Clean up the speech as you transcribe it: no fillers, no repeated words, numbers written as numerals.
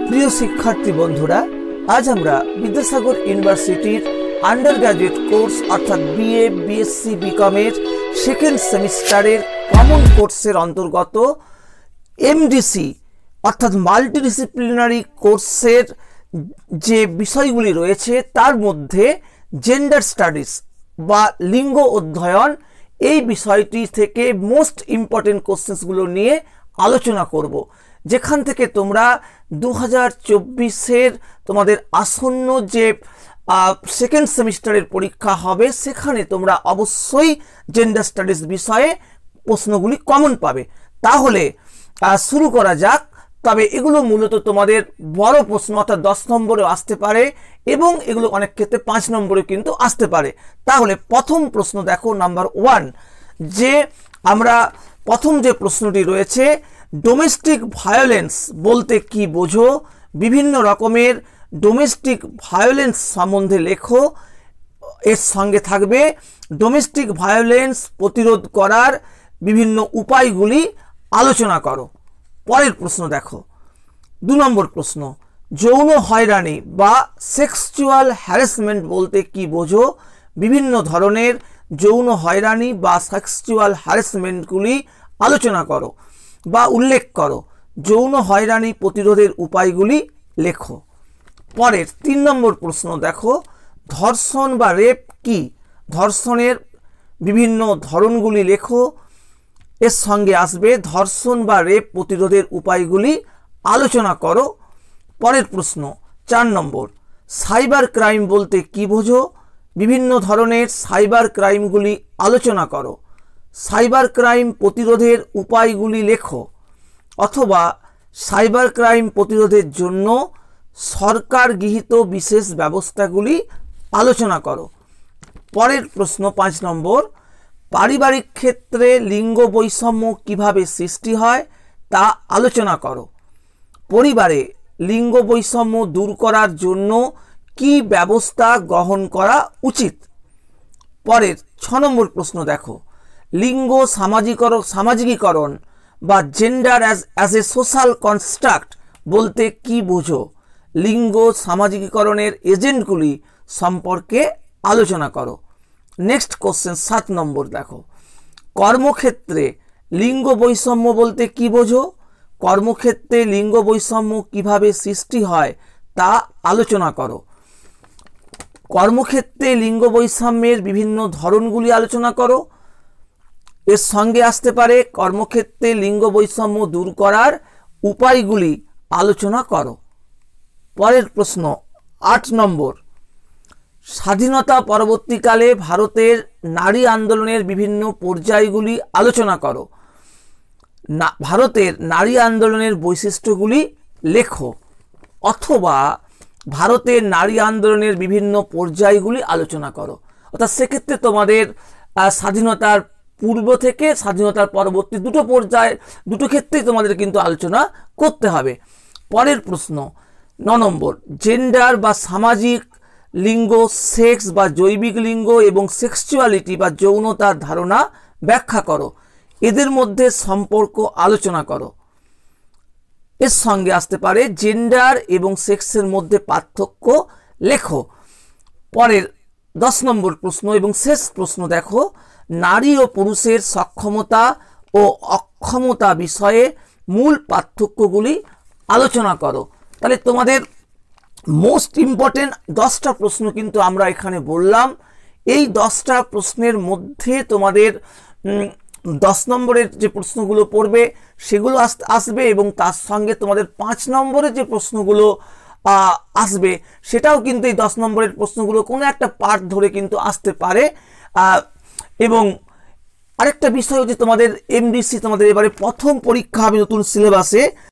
প্রিয় শিক্ষার্থী বন্ধুরা, আজ আমরা বিদ্যাসাগর ইউনিভার্সিটির আন্ডার গ্রাজুয়েট কোর্স অর্থাৎ বিএ, বিএসসি, বিকমের সেকেন্ড সেমিস্টারের কমন কোর্সের অন্তর্গত এমডিসি অর্থাৎ মাল্টিডিসিপ্লিনারি কোর্সের যে বিষয়গুলি রয়েছে তার মধ্যে জেন্ডার স্টাডিজ বা লিঙ্গ অধ্যয়ন এই বিষয়টি থেকে মোস্ট ইম্পর্টেন্ট কোশ্চেন্সগুলো নিয়ে আলোচনা করব, যেখান থেকে তোমরা 2024-এর তোমাদের আসন্ন যে সেকেন্ড সেমিস্টারের পরীক্ষা হবে সেখানে তোমরা অবশ্যই জেন্ডার স্টাডিজ বিষয়ে প্রশ্নগুলি কমন পাবে। তাহলে শুরু করা যাক। তবে এগুলো মূলত তোমাদের বড় প্রশ্ন অর্থাৎ 10 নম্বরেও আসতে পারে এবং এগুলো অনেক ক্ষেত্রে 5 নম্বরে কিন্তু আসতে পারে। তাহলে প্রথম প্রশ্ন দেখো, নাম্বার 1, যে আমরা প্রথম যে প্রশ্নটি রয়েছে, ডোমেস্টিক ভায়োলেন্স বলতে কি বোঝো? বিভিন্ন রকমের ডোমেস্টিক ভায়োলেন্স সম্বন্ধে লেখো। এর সঙ্গে থাকবে ডোমেস্টিক ভায়োলেন্স প্রতিরোধ করার বিভিন্ন উপায়গুলি আলোচনা করো। পরের প্রশ্ন দেখো, 2 নম্বর প্রশ্ন, যৌন হয়রানি বা সেক্সুয়াল হ্যারাসমেন্ট বলতে কি বোঝো? বিভিন্ন ধরনের যৌন হয়রানি বা সেক্সুয়াল হ্যারাসমেন্টগুলি আলোচনা করো বা উল্লেখ করো। যৌন হয়রানি প্রতিরোধের উপায়গুলি লেখো। পরের 3 নম্বর প্রশ্ন দেখো, ধর্ষণ বা রেপ কি? ধর্ষণের বিভিন্ন ধরনগুলি লেখো। এর সঙ্গে আসবে ধর্ষণ বা রেপ প্রতিরোধের উপায়গুলি আলোচনা করো। পরের প্রশ্ন 4 নম্বর, সাইবার ক্রাইম বলতে কি বোঝো? বিভিন্ন ধরনের সাইবার ক্রাইমগুলি আলোচনা করো। সাইবার ক্রাইম প্রতিরোধের উপায়গুলি লেখো, অথবা সাইবার ক্রাইম প্রতিরোধের জন্য সরকার গৃহীত বিশেষ ব্যবস্থাগুলি আলোচনা করো। পরের প্রশ্ন 5 নম্বর, পারিবারিক ক্ষেত্রে লিঙ্গ বৈষম্য কিভাবে সৃষ্টি হয় তা আলোচনা করো। পরিবারে লিঙ্গ বৈষম্য দূর করার জন্য কি ব্যবস্থা গ্রহণ করা উচিত? পরের 6 নম্বর প্রশ্ন দেখো, লিঙ্গ সামাজিকীকরণ বা gender as a social construct বলতে কি বোঝো? লিঙ্গ সামাজিকীকরণের এজেন্টগুলি সম্পর্কে আলোচনা করো। নেক্সট কোশ্চেন 7 নম্বর দেখো, কর্মক্ষেত্রে লিঙ্গ বৈষম্য বলতে কি বোঝো? কর্মক্ষেত্রে লিঙ্গ বৈষম্য কিভাবে সৃষ্টি হয় তা আলোচনা করো। কর্মক্ষেত্রে লিঙ্গ বৈষম্যের বিভিন্ন ধরনগুলি আলোচনা করো। এর সঙ্গে আসতে পারে কর্মক্ষেত্রে লিঙ্গ বৈষম্য দূর করার উপায়গুলি আলোচনা করো। পরের প্রশ্ন 8 নম্বর, স্বাধীনতা পরবর্তীকালে ভারতের নারী আন্দোলনের বিভিন্ন পর্যায়গুলি আলোচনা করো। ভারতের নারী আন্দোলনের বৈশিষ্ট্যগুলি লেখো, অথবা ভারতের নারী আন্দোলনের বিভিন্ন পর্যায়গুলি আলোচনা করো। অর্থাৎ সেক্ষেত্রে তোমাদের স্বাধীনতার পূর্ব থেকে স্বাধীনতার পরবর্তী দুটো ক্ষেত্রেই তোমাদের কিন্তু আলোচনা করতে হবে। পরের প্রশ্ন 9 নম্বর, জেন্ডার বা সামাজিক লিঙ্গ, সেক্স বা জৈবিক লিঙ্গ এবং সেক্সুয়ালিটি বা যৌনতার ধারণা ব্যাখ্যা করো। এদের মধ্যে সম্পর্ক আলোচনা করো। এর সঙ্গে আসতে পারে জেন্ডার এবং সেক্সের মধ্যে পার্থক্য লেখো। পরের 10 নম্বর প্রশ্ন এবং শেষ প্রশ্ন দেখো, নারী ও পুরুষের সক্ষমতা ও অক্ষমতা বিষয়ে মূল পার্থক্যগুলি আলোচনা করো। তাহলে তোমাদের মোস্ট ইম্পর্টেন্ট 10টা প্রশ্ন কিন্তু আমরা এখানে বললাম। এই 10টা প্রশ্নের মধ্যে তোমাদের 10 নম্বরের যে প্রশ্নগুলো পড়বে সেগুলো আসবে এবং তার সঙ্গে তোমাদের 5 নম্বরের যে প্রশ্নগুলো আসবে সেটাও কিন্তু এই 10 নম্বরের প্রশ্নগুলো কোনো একটা পার্ট ধরে কিন্তু আসতে পারে। এবং আরেকটা বিষয় হচ্ছে তোমাদের এমডিসি তোমাদের এবারে প্রথম পরীক্ষা হবে নতুন সিলেবাসে।